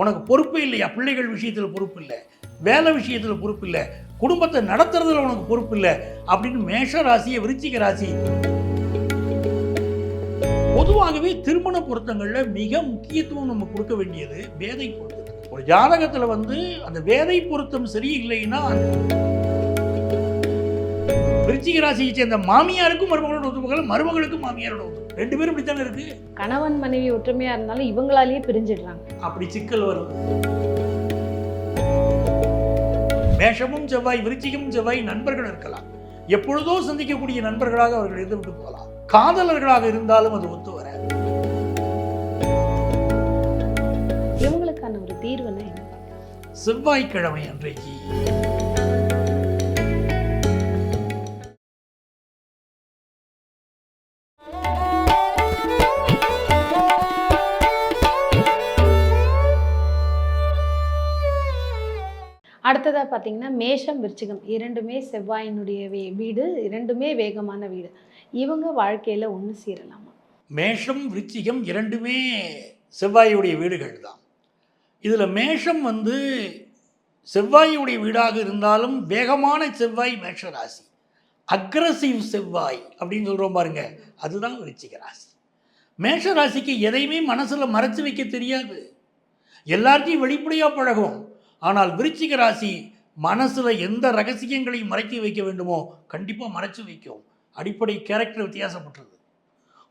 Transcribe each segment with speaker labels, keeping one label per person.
Speaker 1: உனக்கு பொறுப்பே இல்லையா? பிள்ளைகள் விஷயத்தில் பொறுப்பு இல்லை, வேலை விஷயத்தில் பொறுப்பு இல்லை, குடும்பத்தை நடத்துறதுல உனக்கு பொறுப்பு இல்லை அப்படின்னு மேஷ ராசியை விருச்சிக ராசி. பொதுவாகவே திருமண பொருத்தங்களில் மிக முக்கியத்துவம் நம்ம கொடுக்க வேண்டியது வேதை பொருத்தம். ஒரு ஜாதகத்தில் அந்த வேதை பொருத்தம் சரியில்லைன்னா விருச்சிக ராசியை சேர்ந்த மாமியாருக்கும் மருமகளோட ஒத்துப்போகல, மருமகளுக்கும் மாமியாரோட ஒத்துப்போகல. ரெண்டு பேரும் இப்படித்தானே இருக்கு.
Speaker 2: கணவன் மனைவி ஒற்றுமையா இருந்தாலும் இவங்களாலேயே பிரிஞ்சிடுறாங்க.
Speaker 1: அப்படி சிக்கல் வருது. மேஷமும் செவ்வாய், விருச்சிகமும் செவ்வாய் நண்பர்கள் இருக்கலாம், எப்பொழுதோ சந்திக்கக்கூடிய நண்பர்களாக அவர்கள் இருந்து விட்டு போகலாம். காதலர்களாக இருந்தாலும் அது ஒத்து வர.
Speaker 2: இவங்களுக்கான ஒரு தீர்வுன்னா என்ன?
Speaker 1: செவ்வாய்க்கிழமை அன்றைக்கு
Speaker 2: அடுத்ததாக பார்த்தீங்கன்னா மேஷம் விருச்சிகம் இரண்டுமே செவ்வாயினுடைய வீடு, இரண்டுமே வேகமான வீடு. இவங்க வாழ்க்கையில் ஒன்று சேரலாமா?
Speaker 1: மேஷம் விருச்சிகம் இரண்டுமே செவ்வாயுடைய வீடுகள் தான். இதில் மேஷம் செவ்வாயுடைய வீடாக இருந்தாலும் வேகமான செவ்வாய் மேஷ ராசி, அக்ரசிவ் செவ்வாய் அப்படின்னு சொல்கிறோம் பாருங்க, அதுதான் விருச்சிக ராசி. மேஷ ராசிக்கு எதையுமே மனசில் மறைச்சு வைக்க தெரியாது, எல்லாத்தையும் வெளிப்படையாக பழகும். ஆனால் விருச்சிக ராசி மனசில் எந்த ரகசியங்களையும் மறைத்து வைக்க வேண்டுமோ கண்டிப்பாக மறைச்சு வைக்கும். அடிப்படை கேரக்டர் வித்தியாசப்பட்டது.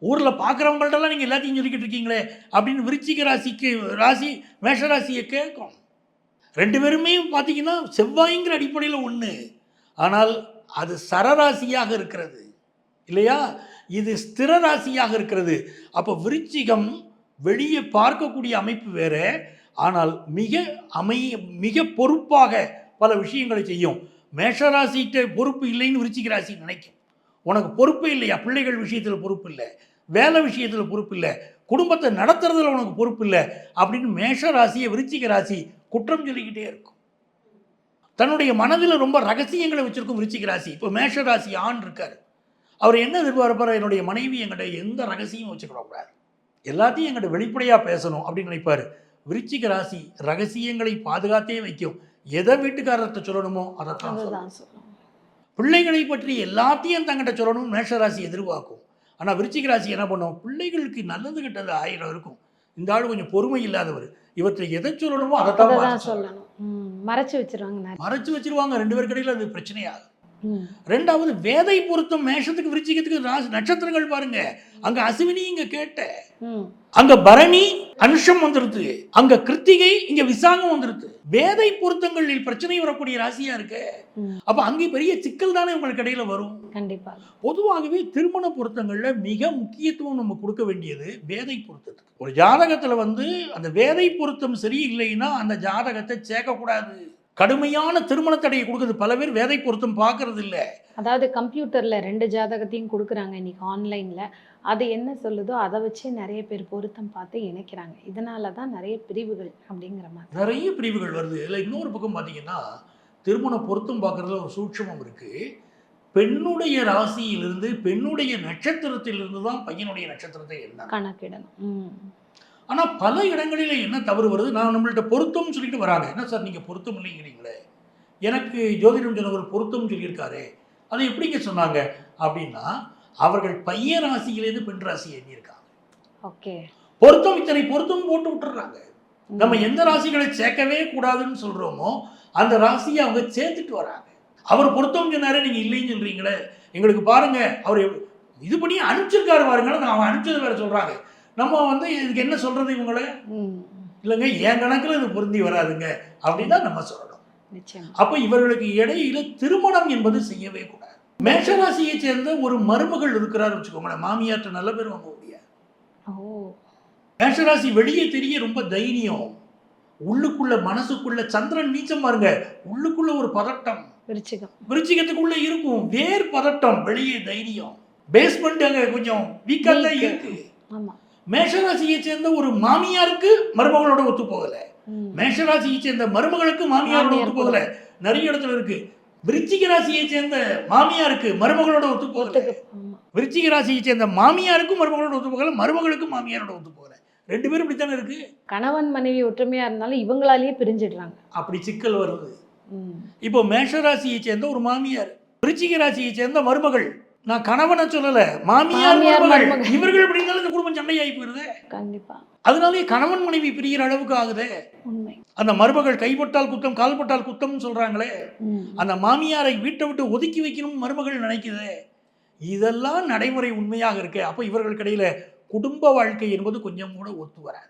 Speaker 1: ஊரில் பார்க்குறவங்கள்ட்டெல்லாம் நீங்கள் எல்லாத்தையும் சொல்லிக்கிட்டு இருக்கீங்களே அப்படின்னு விருச்சிக ராசி மேஷராசியை கேட்கும். ரெண்டு பேருமே பார்த்தீங்கன்னா செவ்வாய்ங்கிற அடிப்படையில் ஒன்று, ஆனால் அது சரராசியாக இருக்கிறது இல்லையா, இது ஸ்திர ராசியாக இருக்கிறது. அப்போ விருச்சிகம் வெளியே பார்க்கக்கூடிய அமைப்பு வேற, ஆனால் மிக பொறுப்பாக பல விஷயங்களை செய்யும். மேஷராசிட்ட பொறுப்பு இல்லைன்னு விருச்சிக ராசி நினைக்கும். உனக்கு பொறுப்பே இல்லையா? பிள்ளைகள் விஷயத்தில் பொறுப்பு இல்லை, வேலை விஷயத்தில் பொறுப்பு இல்லை, குடும்பத்தை நடத்துறதுல உனக்கு பொறுப்பு இல்லை அப்படின்னு மேஷ ராசியை விருச்சிக ராசி குற்றம் சொல்லிக்கிட்டே இருக்கும். தன்னுடைய மனதில் ரொம்ப ரகசியங்களை வச்சிருக்கும் விருச்சிக ராசி. இப்போ மேஷ ராசி ஆண் இருக்கார், அவர் என்ன எதிர்பார்ப்பார்? என்னுடைய மனைவி என்கிட்ட எந்த ரகசியமும் வச்சுக்கூடாது, எல்லாத்தையும் என்கிட்ட வெளிப்படையாக பேசணும் அப்படின்னு நினைப்பார். விருச்சிக ராசி ரகசியங்களை பாதுகாத்தே வைக்கும். எதை வீட்டுக்காரர்கிட்ட சொல்லணுமோ அதைத்தான் சொல்லணும். பிள்ளைகளை பற்றி எல்லாத்தையும் தங்கிட்ட சொல்லணும் மேஷராசி எதிர்பார்க்கும். ஆனால் விருச்சிக ராசி என்ன பண்ணும்? பிள்ளைகளுக்கு நல்லது கெட்டது 1000 இருக்கும். இந்த ஆள் கொஞ்சம் பொறுமை இல்லாதவர், இவற்றை எதை சொல்லணுமோ அதைத்தான் சொல்லணும். மறைச்சு வச்சிருவாங்க. ரெண்டு பேர் கடையில் அது பிரச்சனையாகும். ரெண்டாவது வேதை பொருத்தம் மேஷத்துக்கு விருச்சிகத்துக்கு நட்சத்திரங்கள் பாருங்க, அங்க அஸ்வினி இங்க கேட்ட, அங்க பரணி அனுஷம் வந்துருது, அங்க கிருத்திகை இங்க விசாகம் வந்துருது. வேதை பொருத்தங்களில் பிரச்சனை வரக்கூடிய ராசியா இருக்கு. அப்ப அங்கே பெரிய சிக்கல் தானே உங்களுக்கு இடையில வரும்.
Speaker 2: கண்டிப்பா.
Speaker 1: பொதுவாகவே திருமண பொருத்தங்கள்ல மிக முக்கியத்துவம் நம்ம கொடுக்க வேண்டியது வேதை பொருத்தத்துக்கு. ஒரு ஜாதகத்துல அந்த வேதை பொருத்தம் சரியில்லைன்னா அந்த ஜாதகத்தை சேர்க்கக்கூடாது. கடுமையான திருமண தடையை கொடுக்குது. பல பேர் வேதை பொருத்தம் பார்க்கறது இல்லை.
Speaker 2: அதாவது கம்ப்யூட்டர்ல 2 ஜாதகத்தையும் கொடுக்குறாங்க இன்னைக்கு ஆன்லைன்ல. அது என்ன சொல்லுதோ அதை வச்சு நிறைய பேர் பொருத்தம் பார்த்து இணைக்கிறாங்க. இதனால தான் நிறைய பிரிவுகள் அப்படிங்கிற மாதிரி
Speaker 1: நிறைய பிரிவுகள் வருது. இல்லை, இன்னொரு பக்கம் பார்த்தீங்கன்னா திருமண பொருத்தம் பார்க்கறதுல ஒரு சூட்சமம் இருக்கு. பெண்ணுடைய ராசியிலிருந்து பெண்ணுடைய நட்சத்திரத்திலிருந்து தான் பையனுடைய நட்சத்திரத்தை என்ன
Speaker 2: கணக்கிடணும்.
Speaker 1: ஆனால் பல இடங்களில் என்ன தவறு வருது? நான் நம்மள்ட்ட பொருத்தம் சொல்லிட்டு வராங்க. என்ன சார் நீங்கள் பொருத்தம் இல்லைங்கிறீங்களே, எனக்கு ஜோதிடம் சொன்னவர் பொருத்தம் சொல்லியிருக்காரு, அதை எப்படிங்க சொன்னாங்க அப்படின்னா, அவர்கள் பைய ராசியிலேருந்து பெண் ராசியை எண்ணியிருக்காங்க.
Speaker 2: ஓகே,
Speaker 1: பொருத்தம் இத்தனை பொருத்தம் போட்டு விட்டுறாங்க. நம்ம எந்த ராசிகளை சேர்க்கவே கூடாதுன்னு சொல்கிறோமோ அந்த ராசியை அவங்க சேர்த்துட்டு வராங்க. அவர் பொருத்தம் சொன்னாரு, நீங்கள் இல்லைன்னு சொல்கிறீங்களே, எங்களுக்கு பாருங்க அவர் இது பண்ணி அனுப்பிச்சிருக்காரு பாருங்க, அவங்க அனுப்பிச்சது வேற சொல்கிறாங்க. நம்ம இதுக்கு என்ன சொல்றது? இவங்கள இல்லைங்க என் கணக்கில் இது பொருந்தி வராதுங்க அப்படின்னு தான் நம்ம சொல்லணும். அப்போ இவர்களுக்கு இடையில திருமணம் என்பது செய்யவே கூடாது. மேஷராசியை சேர்ந்த ஒரு மருமகள் இருக்கிறார் வச்சுக்கோங்களேன், மாமியார்ட்ட நல்ல பேர் வாங்க முடியாது. மேஷராசி வெளியே தெரிய ரொம்ப தைரியம், உள்ளுக்குள்ள மனசுக்குள்ள சந்திரன் நீச்சம் பாருங்க, உள்ளுக்குள்ள ஒரு பதட்டம் விருச்சிகத்துக்குள்ள இருக்கும், வேர் பதட்டம், வெளியே தைரியம், பேஸ்மெண்ட் அங்க கொஞ்சம் வீக்கா தான் இருக்கு. மேஷராசியை சேர்ந்த ஒரு மாமியாருக்கு மருமகளோட ஒத்து போகல, மேஷராசியை சேர்ந்த மருமகளுக்கு மாமியாரோட ஒத்து போகல, நிறைய இடத்துல இருக்கு. விருச்சிக ராசியை சேர்ந்த மாமியாருக்கு மருமகளோட ஒத்து போகல, விருச்சிக ராசியை சேர்ந்த மாமியாருக்கும் மருமகளோட ஒத்து போகல, மருமகளுக்கும் மாமியாரோட ஒத்து போகல. 2 பேரும் இப்படித்தானே இருக்கு.
Speaker 2: கணவன் மனைவி ஒற்றுமையா இருந்தாலும் இவங்களாலேயே பிரிஞ்சிடுறாங்க.
Speaker 1: அப்படி சிக்கல் வருது.
Speaker 2: ம்.
Speaker 1: இப்போ மேஷ ராசியை சேர்ந்த ஒரு மாமியார், விருச்சிக ராசியை சேர்ந்த மருமகள், நான் கணவனை சொல்லல, மாமியார்
Speaker 2: மாமியார்,
Speaker 1: மருமகள்,
Speaker 2: மருமகள்.
Speaker 1: இவர்கள் இப்படி இருந்தாலும் இந்த குடும்பம் சண்டையாகி போயிருது.
Speaker 2: கண்டிப்பா.
Speaker 1: அதனாலே கணவன் மனைவி பிரிகிற அளவுக்கு ஆகுது.
Speaker 2: உண்மை.
Speaker 1: அந்த மருமகள் கைப்பட்டால் குத்தம் கால்பட்டால் குத்தம்னு சொல்றாங்களே,
Speaker 2: ம்.
Speaker 1: அந்த மாமியாரை வீட்டை விட்டு ஒதுக்கி வைக்கணும் மருமகள் நினைக்குது. இதெல்லாம் நடைமுறை உண்மையாக இருக்கு. அப்போ இவர்களுக்கு இடையில குடும்ப வாழ்க்கை என்பது கொஞ்சம் கூட ஒத்து வராது.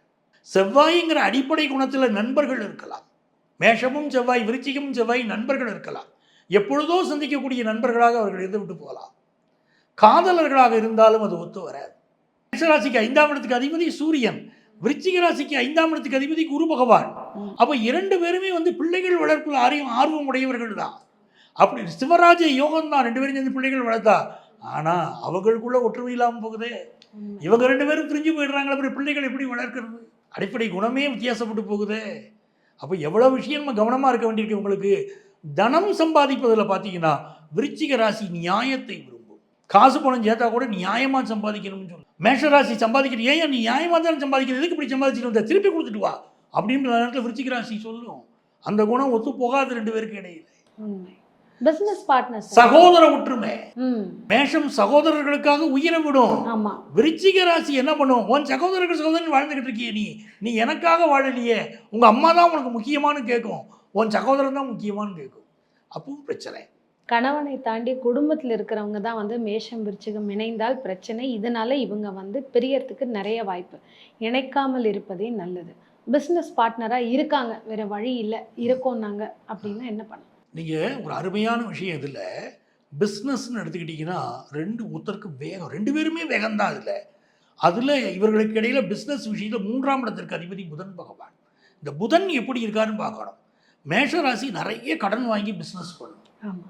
Speaker 1: செவ்வாய்ங்கிற அடிப்படை குணத்தில் நண்பர்கள் இருக்கலாம். மேஷமும் செவ்வாய், விருச்சிகமும் செவ்வாய் நண்பர்கள் இருக்கலாம். எப்பொழுதோ சந்திக்கக்கூடிய நண்பர்களாக அவர்கள் இருந்து விட்டு போகலாம். காதலர்களாக இருந்தாலும் அது ஒத்து வராது. மேஷராசிக்கு 5ஆம் இடத்துக்கு அதிபதி சூரியன், விருச்சிக ராசிக்கு 5ஆம் இடத்துக்கு அதிபதி குரு பகவான். அப்போ 2 பேருமே பிள்ளைகள் வளர்ப்பில் ஆர்வம் உடையவர்கள் தான். அப்படி சிவராஜ யோகம் தான் 2 பேரும் சேர்ந்து பிள்ளைகள் வளர்த்தா. ஆனால் அவங்களுக்குள்ள ஒற்றுமை இல்லாமல் போகுதே. இவங்க 2 பேரும் பிரிஞ்சு போயிடுறாங்களே, அப்புறம் பிள்ளைகள் எப்படி வளர்க்கிறது? அடிப்படை குணமே வித்தியாசப்பட்டு போகுதே. அப்போ எவ்வளோ விஷயம் நம்ம கவனமாக இருக்க வேண்டியிருக்கு. உங்களுக்கு தனம் சம்பாதிப்பதில் பார்த்தீங்கன்னா விருச்சிக ராசி நியாயத்தை விரும்பும். காசு பணம் சேர்த்தா கூட நியாயமாக சம்பாதிக்கணும்னு சொல்லும். மேஷ ராசி சம்பாதிக்கிறது, ஏன் நீ நியாயமாக தான் சம்பாதிக்கிறது, எதுக்கு இப்படி சம்பாதிச்சுட்டு வந்த, திருப்பி கொடுத்துட்டு வா அப்படின்ற நேரத்தில் விருச்சிக ராசி சொல்லும். அந்த குணம் ஒத்து போகாது 2 பேருக்கு இடையில.
Speaker 2: உண்மை. பிசினஸ் பார்ட்னர்ஸ்,
Speaker 1: சகோதர ஒற்றுமை.
Speaker 2: ம்.
Speaker 1: மேஷம் சகோதரர்களுக்காக உயிரை விடும்.
Speaker 2: ஆமா.
Speaker 1: விருச்சிக ராசி என்ன பண்ணும், உன் சகோதரன் வாழ்ந்துகிட்டு இருக்கிய, நீ எனக்காக வாழலையே, உங்க அம்மா தான் உனக்கு முக்கியமானு கேட்கும், உன் சகோதரன் தான் முக்கியமானு கேட்கும். அப்பவும் பிரச்சனை.
Speaker 2: கணவனை தாண்டி குடும்பத்தில் இருக்கிறவங்க தான் மேஷம் விருச்சிகம் இணைந்தால் பிரச்சனை. இதனால இவங்க பிரியறதுக்கு நிறைய வாய்ப்பு. இணைக்காமல் இருப்பதே நல்லது. பிஸ்னஸ் பார்ட்னராக இருக்காங்க, வேற வழி இல்லை, இருக்கோம் நாங்கள் அப்படின்னா என்ன பண்ணலாம்?
Speaker 1: நீங்கள் ஒரு அருமையான விஷயம் இதில் பிஸ்னஸ்ன்னு எடுத்துக்கிட்டிங்கன்னா ஒருத்தருக்கு வேகம், 2 பேருமே வேகம்தான். அதில் இவர்களுக்கு இடையில் பிஸ்னஸ் விஷயத்தில் 3ஆம் இடத்திற்கு அதிபதி புதன் பகவான். இந்த புதன் எப்படி இருக்காருன்னு பார்க்கணும். மேஷராசி நிறைய கடன் வாங்கி பிஸ்னஸ் பண்ணும்.
Speaker 2: ஆமாம்.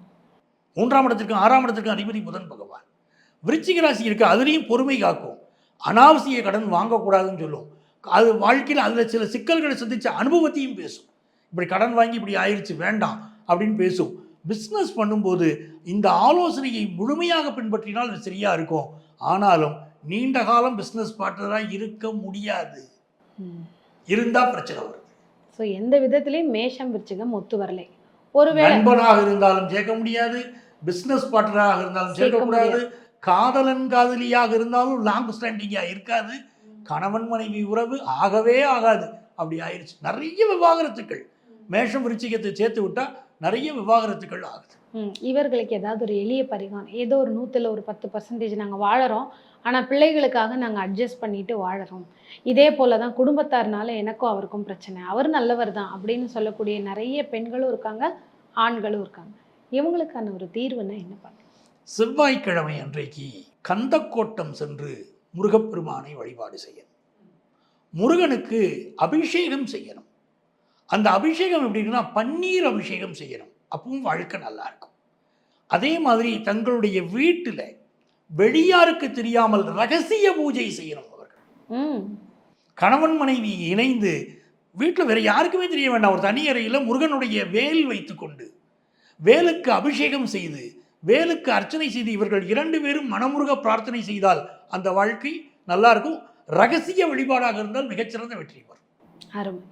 Speaker 1: 3ஆம் இடத்திற்கு 6ஆம் இடத்திற்கு அதிபதி புதன் பகவான். விருச்சிக ராசி இருக்குது, அதுலேயும் பொறுமை காக்கும். அனாவசிய கடன் வாங்கக்கூடாதுன்னு சொல்லும். அது வாழ்க்கையில் அதில் சில சிக்கல்களை சந்தித்த அனுபவத்தையும் பேசும். இப்படி கடன் வாங்கி இப்படி ஆயிடுச்சு வேண்டாம் அப்படின்னு பேசும். பிஸ்னஸ் பண்ணும்போது இந்த ஆலோசனையை முழுமையாக பின்பற்றினால் அது சரியாக இருக்கும். ஆனாலும் நீண்ட காலம் பிஸ்னஸ் பார்ட்னராக இருக்க முடியாது. இருந்தால் பிரச்சனை வருது.
Speaker 2: ஸோ எந்த விதத்திலையும் மேஷம் விருச்சிகம் ஒத்து வரலை. ஒருவேளை
Speaker 1: நண்பனாக இருந்தாலும் சேர்க்க முடியாது, பிஸ்னஸ் பார்ட்னராக இருந்தாலும் சேர்க்கக்கூடாது, காதலன் காதலியாக இருந்தாலும் லாங் ஸ்டாண்டிங்காக இருக்காது, கணவன் மனைவி உறவு ஆகவே ஆகாது. அப்படி ஆயிடுச்சு. நிறைய விவாகரத்துக்கள் மேஷம் விருச்சிகத்தை சேர்த்து விட்டால் நிறைய விவாகரத்துக்கள் ஆகுது.
Speaker 2: இவர்களுக்கு ஏதாவது ஒரு எளிய பரிகாரம், ஏதோ ஒரு 100ல் ஒரு 10% நாங்கள் வாழறோம், ஆனால் பிள்ளைகளுக்காக நாங்கள் அட்ஜஸ்ட் பண்ணிட்டு வாழறோம், இதே போல தான் குடும்பத்தார்னால எனக்கும் அவருக்கும் பிரச்சனை, அவர் நல்லவர் தான் அப்படின்னு சொல்லக்கூடிய நிறைய பெண்களும் இருக்காங்க, ஆண்களும் இருக்காங்க. இவங்களுக்கான ஒரு தீர்வுன்னா என்ன பண்ணணும்?
Speaker 1: செவ்வாய்க்கிழமை அன்றைக்கு கந்தக்கோட்டம் சென்று முருகப்பெருமானை வழிபாடு செய்யணும். முருகனுக்கு அபிஷேகம் செய்யணும். அந்த அபிஷேகம் எப்படின்னா பன்னீர் அபிஷேகம் செய்யணும். அப்பவும் வாழ்க்கை நல்லா இருக்கும். அதே மாதிரி தங்களுடைய வீட்டில் வெளியாருக்கு தெரியாமல் ரகசிய பூஜை செய்யணும். அவர்கள் கணவன் மனைவி இணைந்து வீட்டில் வேற யாருக்குமே தெரிய வேண்டாம், ஒரு தனி அறையில் முருகனுடைய வேல் வைத்து கொண்டு வேலுக்கு அபிஷேகம் செய்து வேலுக்கு அர்ச்சனை செய்து இவர்கள் 2 பேரும் மனமுருக பிரார்த்தனை செய்தால் அந்த வாழ்க்கை நல்லா இருக்கும். ரகசிய வழிபாடாக இருந்தால் மிகச்சிறந்த வெற்றி வரும்.
Speaker 2: அருமை.